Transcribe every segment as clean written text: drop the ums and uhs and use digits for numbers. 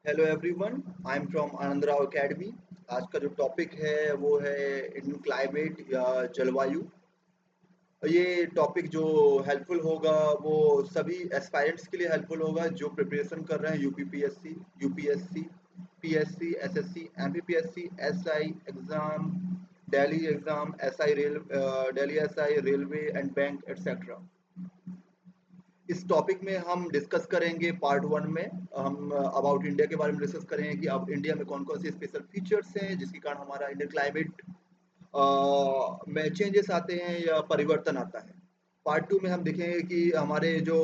Hello everyone, I am from Anand Rao academy. आज का जो टॉपिक है वो है इंडियन क्लाइमेट या जलवायु। ये टॉपिक जो हेल्पफुल होगा वो सभी एस्पायरेंट्स के लिए हेल्पफुल होगा जो प्रिपरेशन कर रहे हैं UPPSC, UPSC, PSC, SSC, MPPSC, SI exam, Delhi exam, SI rail, Delhi SI railway and bank etcetera. इस टॉपिक में हम डिस्कस करेंगे पार्ट वन में। हम अबाउट इंडिया के बारे में डिस्कस करेंगे कि अब इंडिया में कौन कौन से स्पेशल फीचर्स हैं जिसके कारण हमारा इंडियन क्लाइमेट में चेंजेस आते हैं या परिवर्तन आता है। पार्ट टू में हम देखेंगे कि हमारे जो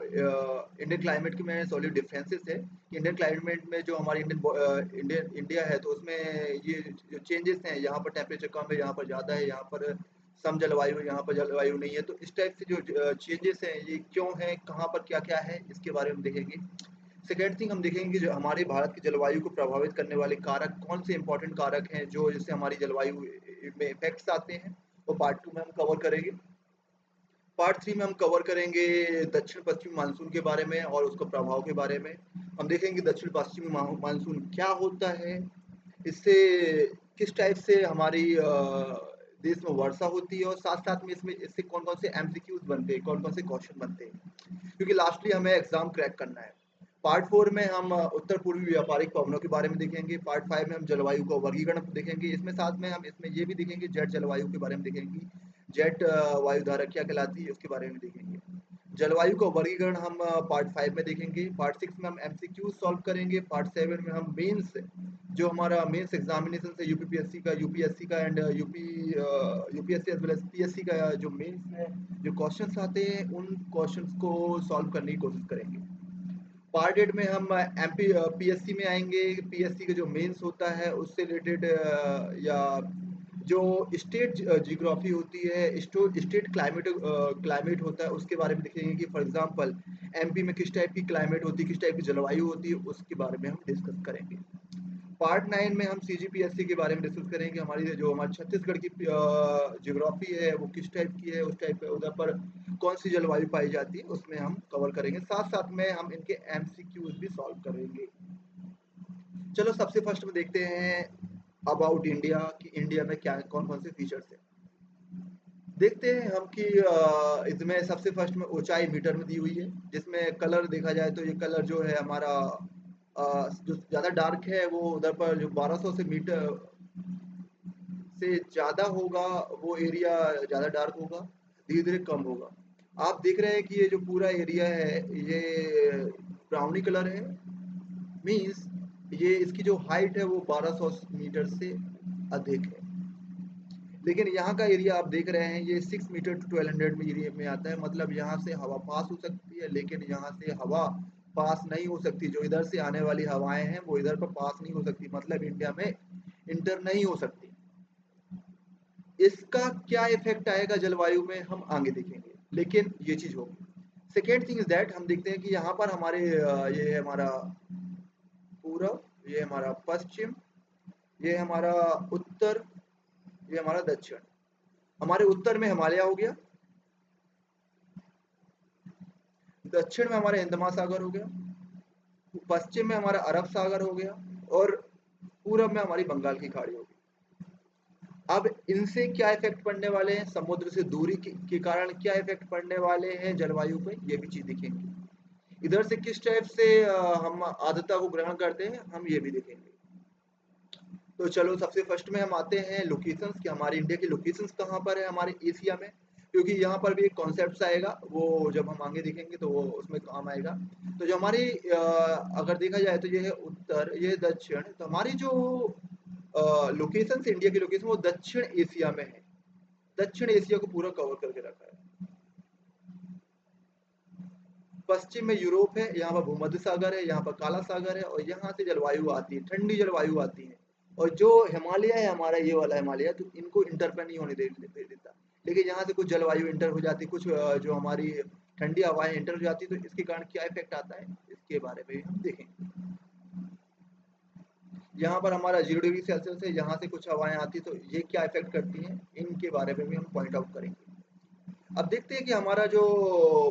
इंडियन क्लाइमेट में सॉलिड डिफरेंसेस है कि इंडियन क्लाइमेट में जो हमारी इंडियन इंडिया है तो उसमें ये जो चेंजेस हैं, यहाँ पर टेम्परेचर कम है, यहाँ पर ज़्यादा है, यहाँ पर सम जलवायु है, यहाँ पर जलवायु नहीं है। तो इस टाइप से जो चेंजेस हैं ये क्यों हैं, कहाँ पर क्या क्या है, इसके बारे में देखेंगे। सेकेंड थिंग हम देखेंगे कि जो हमारे भारत की जलवायु को प्रभावित करने वाले कारक कौन से इंपॉर्टेंट कारक हैं जो जिससे हमारी जलवायु में इफेक्ट्स आते हैं, वो पार्ट टू में हम कवर करेंगे। पार्ट थ्री में हम कवर करेंगे दक्षिण पश्चिम मानसून के बारे में और उसके प्रभाव के बारे में। हम देखेंगे दक्षिण पश्चिमी मानसून क्या होता है, इससे किस टाइप से हमारी देश में वर्षा होती है, और साथ साथ में इसमें इससे कौन कौन से एमसीक्यूज बनते हैं, कौन कौन से क्वेश्चन बनते हैं, क्योंकि लास्टली हमें एग्जाम क्रैक करना है। पार्ट फोर में हम उत्तर पूर्वी व्यापारिक पवनों के बारे में देखेंगे। पार्ट फाइव में हम जलवायु का वर्गीकरण देखेंगे। इसमें साथ में हम इसमें ये भी देखेंगे जेट जलवायु के बारे में देखेंगे। जेट वायु धारा क्या कहलाती है उसके बारे में देखेंगे। जलवायु का वर्गीकरण हम पार्ट फाइव में देखेंगे। पार्ट सिक्स में हम एमसीक्यू सॉल्व करेंगे। पार्ट सेवन में हम मेंस, जो हमारा मेंस एग्जामिनेशन है यूपीएससी का and UPSC as well as PSC का जो मेंस है, जो क्वेश्चंस आते हैं उन क्वेश्चंस को सॉल्व करने की कोशिश करेंगे। पार्ट एट में हम एमपी पीएससी में आएंगे। पीएससी का जो मेंस होता है उससे रिलेटेड या जो स्टेट जियोग्राफी होती है, स्टेट क्लाइमेट होता है, उसके बारे में देखेंगे कि फॉर एग्जांपल एमपी में किस टाइप की क्लाइमेट होती है, किस टाइप की जलवायु होती है, उसके बारे में हम डिस्कस करेंगे। पार्ट नाइन में हम सीजीपीएससी के बारे में डिस्कस करेंगे। हमारी जो हमारी छत्तीसगढ़ की ज्योग्राफी है वो किस टाइप की है, उस टाइप उधर पर कौन सी जलवायु पाई जाती है, उसमें हम कवर करेंगे। साथ साथ में हम इनके एमसीक्यूज भी सॉल्व करेंगे। चलो सबसे फर्स्ट में देखते हैं अबाउट इंडिया कि इंडिया में क्या कौन कौन से फीचर्स हैं। देखते हैं हम कि इसमें सबसे फर्स्ट में ऊंचाई मीटर में दी हुई है, जिसमें कलर देखा जाए तो ये कलर जो है हमारा जो ज़्यादा डार्क है वो उधर पर जो 1200 से मीटर से ज़्यादा होगा वो एरिया ज़्यादा डार्क होगा, धीरे धीरे कम होगा। आप देख रहे हैं कि ये जो पूरा एरिया है ये ब्राउनी कलर है, मीन्स ये इसकी जो हाइट है वो 1200 मीटर से अधिक है। लेकिन यहाँ का एरिया आप देख रहे हैं ये 6 मीटर टू 1200 में एरिया में आता है, मतलब यहाँ से हवा पास हो सकती है लेकिन यहाँ से हवा पास नहीं हो सकती। जो इधर से आने वाली हवाएं हैं वो इधर पर पास नहीं हो सकती, मतलब इंडिया में इंटर नहीं हो सकती। इसका क्या इफेक्ट आएगा जलवायु में हम आगे देखेंगे, लेकिन ये चीज होगी। सेकेंड थिंग इज दैट हम देखते हैं कि यहाँ पर हमारे ये है हमारा पूरब, ये हमारा पश्चिम, ये हमारा उत्तर, ये हमारा दक्षिण। हमारे उत्तर में हिमालय हो गया, दक्षिण में हमारा हिंद महासागर हो गया, पश्चिम में हमारा अरब सागर हो गया, और पूरब में हमारी बंगाल की खाड़ी हो गई। अब इनसे क्या इफेक्ट पड़ने वाले हैं, समुद्र से दूरी के कारण क्या इफेक्ट पड़ने वाले हैं जलवायु पे, ये भी चीज देखेंगे। इधर से किस टाइप से हम आर्द्रता को ग्रहण करते हैं हम ये भी देखेंगे। तो चलो सबसे फर्स्ट में हम आते हैं लोकेशंस कि हमारी इंडिया की लोकेशंस कहाँ पर है हमारे एशिया में, क्योंकि यहाँ पर भी एक कॉन्सेप्ट आएगा वो जब हम आगे देखेंगे तो वो उसमें काम आएगा। तो जो हमारी अगर देखा जाए तो ये है उत्तर, ये है दक्षिण। तो हमारी जो लोकेशन इंडिया की लोकेशन वो दक्षिण एशिया में है, दक्षिण एशिया को पूरा कवर करके रखा है। पश्चिम में यूरोप है, यहाँ पर भूमध्य सागर है, यहाँ पर काला सागर है, और यहाँ से जलवायु आती है, ठंडी जलवायु आती है। और जो हिमालय है हमारा ये वाला हिमालय, तो इनको इंटर पे नहीं होने दे देता। लेकिन यहाँ से कुछ जलवायु इंटर हो जाती है, कुछ जो हमारी ठंडी हवाएं इंटर हो जाती है, तो इसके कारण क्या इफेक्ट आता है इसके बारे में भी हम देखेंगे। यहाँ पर हमारा 0 डिग्री सेल्सियस है, यहाँ से कुछ हवाएं आती है, तो ये क्या इफेक्ट करती हैं इनके बारे में भी हम पॉइंट आउट करेंगे। अब देखते हैं कि हमारा जो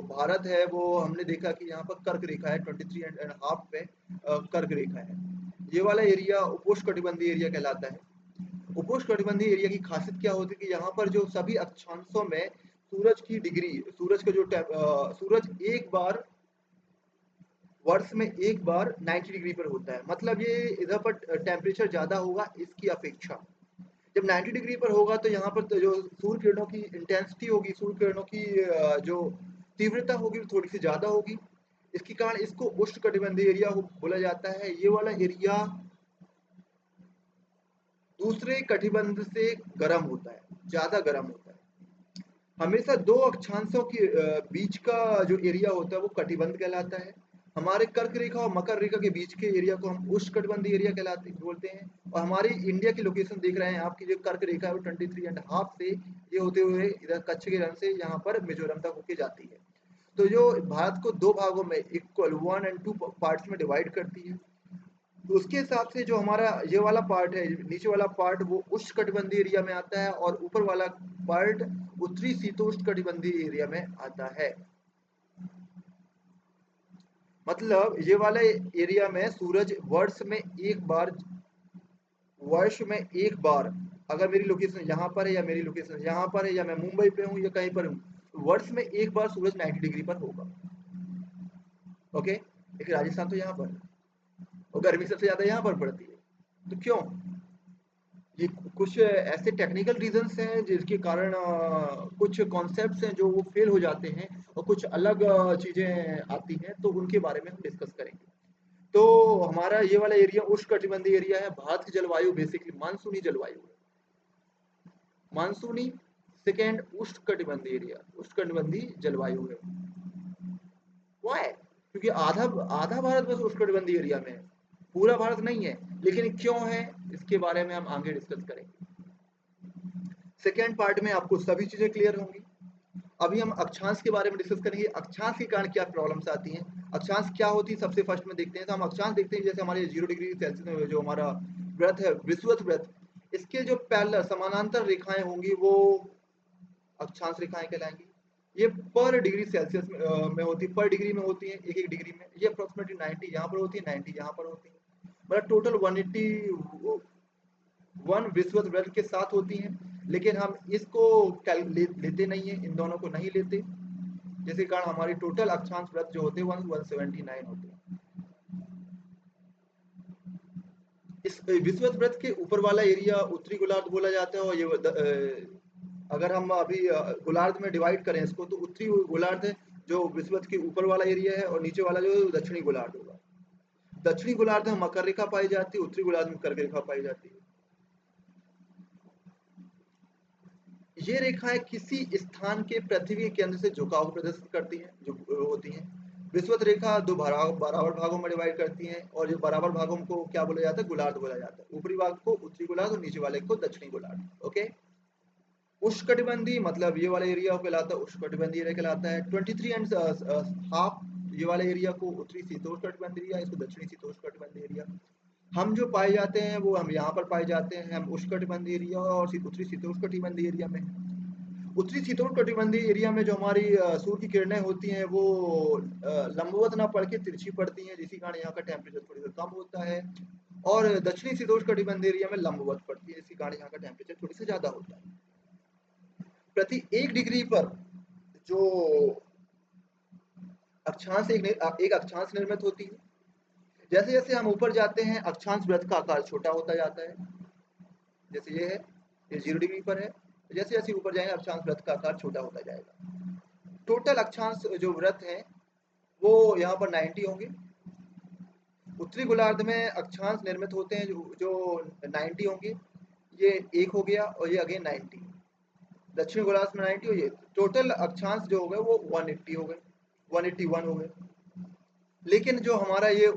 भारत है वो हमने देखा कि यहाँ पर कर्क रेखा है 23.5 पे कर्क रेखा है। ये वाला एरिया उपोष्णकटिबंधीय एरिया कहलाता है। उपोष्णकटिबंधीय एरिया की खासियत क्या होती है कि यहाँ पर जो सभी अक्षांशों में सूरज की डिग्री, सूरज का जो सूरज एक बार वर्ष में एक बार 90 डिग्री पर होता है। मतलब ये इधर पर टेम्परेचर ज़्यादा होगा इसकी अपेक्षा। जब 90 डिग्री पर होगा तो यहाँ पर तो जो सूर्य किरणों की इंटेंसिटी होगी, सूर्य किरणों की जो तीव्रता होगी वो थोड़ी सी ज़्यादा होगी। इसके कारण इसको उष्णकटिबंधीय एरिया बोला जाता है। ये वाला एरिया दूसरे कटिबंध से गर्म होता है, ज़्यादा गर्म होता है। हमेशा दो अक्षांशों के बीच का जो एरिया होता है वो कटिबंध कहलाता है। हमारे कर्क रेखा और मकर रेखा के बीच के एरिया को हम उष्णकटिबंधीय एरिया कहलाते बोलते हैं। और हमारी इंडिया की लोकेशन देख रहे हैं आपकी, जो कर्क रेखा है वो 23.5 से ये होते हुए इधर कच्छ के रण से यहाँ पर मिजोरम तक होके जाती है। तो जो भारत को दो भागों में इक्वल 1 और 2 पार्ट्स में डिवाइड करती है। तो उसके हिसाब से जो हमारा ये वाला पार्ट है, नीचे वाला पार्ट वो उष्णकटिबंधीय एरिया में आता है और ऊपर वाला पार्ट उत्तरी शीतोष्णकटिबंधीय एरिया में आता है। मतलब ये वाले एरिया में सूरज वर्ष में एक बार, अगर मेरी लोकेशन यहाँ पर है या मेरी लोकेशन यहाँ पर है या मैं मुंबई पे हूँ या कहीं पर हूँ, तो वर्ष में एक बार सूरज 90 डिग्री पर होगा। ओके, लेकिन राजस्थान तो यहाँ पर है और गर्मी सबसे ज्यादा यहाँ पर पड़ती है। तो क्यों? ये कुछ ऐसे टेक्निकल रीजंस हैं जिसके कारण कुछ कॉन्सेप्ट्स हैं जो वो फेल हो जाते हैं और कुछ अलग चीजें आती हैं, तो उनके बारे में हम डिस्कस करेंगे। तो हमारा ये वाला एरिया उष्णकटिबंधीय एरिया है। भारत की जलवायु बेसिकली मानसूनी जलवायु है। मानसूनी, सेकेंड उष्णकटिबंधीय एरिया, उष्णकटिबंधीय जलवायु है। वाई? क्योंकि आधा आधा भारत बस उष्णकटिबंधीय एरिया में है, पूरा भारत नहीं है। लेकिन क्यों है इसके बारे में हम आगे डिस्कस करेंगे। सेकेंड पार्ट में आपको सभी चीजें क्लियर होंगी। अभी हम अक्षांश के बारे में डिस्कस करेंगे। अक्षांश के कारण क्या प्रॉब्लम्स आती हैं, अक्षांश क्या होती है, सबसे फर्स्ट में देखते हैं। तो हम अक्षांश देखते हैं जैसे हमारे 0 डिग्री सेल्सियस में जो हमारा व्रत है, विषुवत व्रत, इसके जो पैरेलल समानांतर रेखाएं होंगी वो अक्षांश रेखाएं कहलाएंगी। ये पर डिग्री सेल्सियस में होती है, पर डिग्री में होती है, एक एक डिग्री में। ये अप्रोक्सीमेटली 90 यहाँ पर होती है, 90 यहाँ पर होती है। मतलब टोटल 181 विषुवत व्रत के साथ होती हैं। लेकिन हम इसको लेते नहीं है, इन दोनों को नहीं लेते, जिसके कारण हमारी टोटल अक्षांश व्रत जो होते हैं 179 होते हैं। इस विषुवत व्रत के ऊपर वाला एरिया उत्तरी गोलार्ध बोला जाता है। और ये अगर हम अभी गोलार्ध में डिवाइड करें इसको, तो उत्तरी गोलार्ध है जो विषुवत के ऊपर वाला एरिया है, और नीचे वाला जो दक्षिणी गोलार्ध होगा। दक्षिणी गोलार्ध में मकर रेखा पाई जाती है, उत्तरी गोलार्ध में कर्क रेखा पाई जाती है। ये रेखाएं किसी स्थान के पृथ्वी के केंद्र से झुकाव को प्रदर्शित करती हैं, जो होती हैं। विषुवत रेखा दो बराबर भागों में डिवाइड करती हैं, और जो बराबर भागों को क्या बोला जाता है, गोलार्ध बोला जाता है। ऊपरी भाग को उत्तरी गोलार्ध और नीचे वाले को दक्षिणी गोलार्ध। ओके, उष्णकटिबंधीय मतलब ये वाला एरिया कहलाता है उष्णकटिबंधीय एरिया कहलाता है। 23.5 ये वाले एरिया को उत्तरी शीतोष्णकटिबंधीय एरिया, इसको दक्षिणी शीतोष्णकटिबंधीय एरिया। हम जो पाए जाते हैं वो हम यहाँ पर पाए जाते हैं, हम उष्णकटिबंधीय एरिया और उत्तरी शीतोष्णकटिबंधीय एरिया में। उत्तरी शीतोष्णकटिबंधीय एरिया में जो हमारी सूर्य की किरणें होती हैं वो लंबवत ना पड़ के तिरछी पड़ती हैं, जिसके कारण यहाँ का टेम्परेचर थोड़ी सा कम होता है। और दक्षिणी शीतोष्णकटिबंधीय एरिया में लंबवत पड़ती है, इसी कारण यहाँ का टेम्परेचर थोड़ी सा ज्यादा होता है। प्रति 1 डिग्री पर जो एक अक्षांश निर्मित होती है। जैसे जैसे हम ऊपर जाते हैं अक्षांश वृत्त का आकार छोटा होता जाता है। जैसे ये है, ये 0 डिग्री पर है, जैसे जैसे ऊपर जाएंगे अक्षांश वृत्त का आकार छोटा होता जाएगा। टोटल अक्षांश जो वृत्त हैं वो यहाँ पर 90 होंगे। उत्तरी गोलार्ध में अक्षांश निर्मित होते हैं जो 90 होंगे। ये एक हो गया और ये अगेन 90। दक्षिण गोलार्ध में 90 और ये टोटल अक्षांश जो हो गए वो 180 हो गए, 181 हो गए। लेकिन जो हमारा ये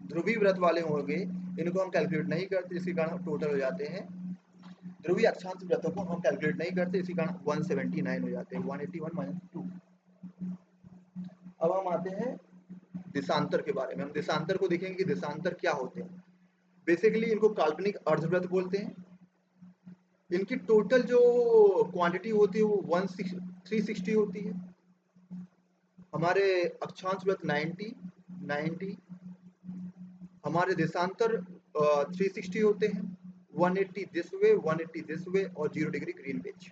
ध्रुवीय व्रत वाले होंगे इनको हम कैलकुलेट नहीं करते, इसी कारण हम टोटल हो जाते हैं। ध्रुवीय अक्षांश व्रतों को हम कैलकुलेट नहीं करते, इसी कारण 179 हो जाते हैं, 181 - 2। अब हम आते हैं देशांतर के बारे में। हम देशांतर को देखेंगे कि देशांतर क्या होते हैं। बेसिकली इनको काल्पनिक अर्धव्रत बोलते हैं। इनकी टोटल जो क्वांटिटी होती है वो 360 होती है। हमारे अक्षांश व्रत 90, हमारे देशांतर 360 होते हैं। 180 दिस वे, 180 दिस वे और 0 डिग्री ग्रीनविच।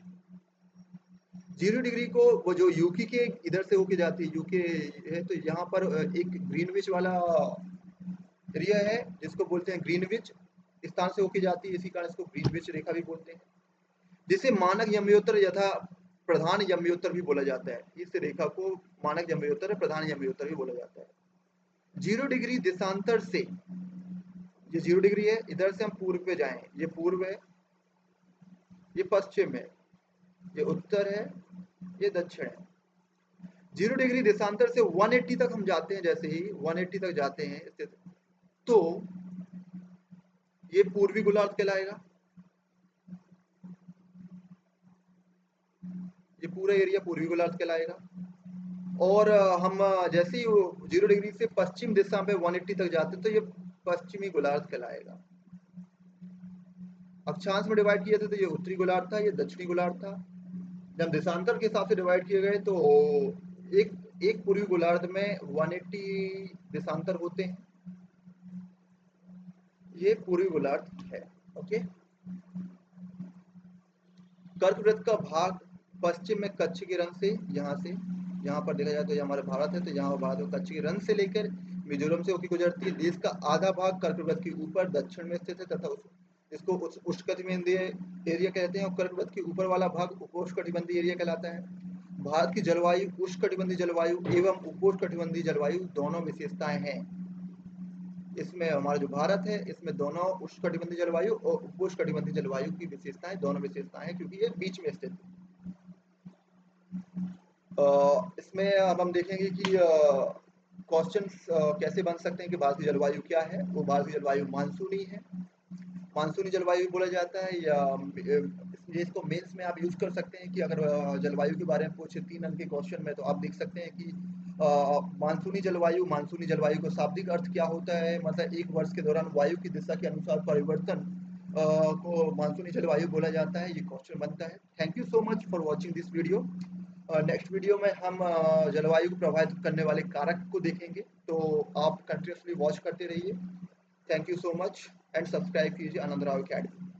0 डिग्री को वो जो यूके के इधर से होके जाती है, यूके है तो यहाँ पर एक ग्रीनविच वाला एरिया है जिसको बोलते हैं ग्रीनविच स्थान से होके जाती है, इसी कारण इसको ग्रीनविच रेखा भी बोलते हैं, जिसे मानक यमयोत्तर यथा प्रधान यमयोत्तर भी बोला जाता है। इस रेखा को मानक यमयोत्तर, प्रधान यमयोत्तर भी बोला जाता है। 0 डिग्री देशांतर से, ये 0 डिग्री है, इधर से हम पूर्व पे जाएं, ये पूर्व है, ये पश्चिम है, ये उत्तर है, ये दक्षिण है। 0 डिग्री देशांतर से 180 तक हम जाते हैं, जैसे ही 180 तक जाते हैं तो ये पूर्वी गोलार्ध कहलाएगा। ये पूरा एरिया पूर्वी गोलार्ध कहलाएगा। और हम जैसे ही 0 डिग्री से पश्चिम दिशा में 180 तक जाते तो ये पश्चिमी गोलार्ध कहलाएगा। अक्षांश में डिवाइड किए थे तो ये उत्तरी गोलार्ध था, ये दक्षिणी गोलार्ध था। जब देशांतर के हिसाब से डिवाइड किए गए तो एक पूर्वी गोलार्ध में 180 देशांतर होते हैं। ये पूर्वी गोलार्ध है। ओके, कर्क वृत्त का भाग पश्चिम में कच्छ के रन से, यहाँ पर देखा जाए तो ये हमारा भारत है, तो यहाँ भारत में कच्छ के रन से लेकर मिजोरम से होकर गुजरती है। देश का आधा भाग कर्क वृत्त के ऊपर दक्षिण में स्थित है तथा इसको उष्णकटिबंधीय एरिया कहते हैं, और कर्क वृत्त के ऊपर वाला भाग उपोष्णकटिबंधीय एरिया कहलाता है। भारत की जलवायु उष्णकटिबंधीय जलवायु एवं उपोष्णकटिबंधीय जलवायु दोनों विशेषताएं हैं। इसमें हमारा जो भारत है इसमें दोनों उष्णकटिबंधीय जलवायु और उपोष्णकटिबंधीय जलवायु की विशेषताएं, दोनों विशेषताएं हैं, क्योंकि ये बीच में स्थित है। इसमें अब हम देखेंगे कि क्वेश्चन कैसे बन सकते हैं कि भारत की जलवायु क्या है। वो भारत की जलवायु मानसूनी है, मानसूनी जलवायु बोला जाता है, या इसको मेंस में आप यूज कर सकते हैं कि अगर जलवायु के बारे में पूछे 3 अंक के क्वेश्चन में तो आप देख सकते हैं कि मानसूनी जलवायु का शाब्दिक अर्थ क्या होता है, मतलब एक वर्ष के दौरान वायु की दिशा के अनुसार परिवर्तन को मानसूनी जलवायु बोला जाता है। ये क्वेश्चन बनता है। Thank you so much for watching this video. Next video में हम जलवायु को प्रभावित करने वाले कारक को देखेंगे, तो आप कंटिन्यूसली वॉच करते रहिए। Thank you so much and subscribe कीजिए आनंद राव अकेडमी।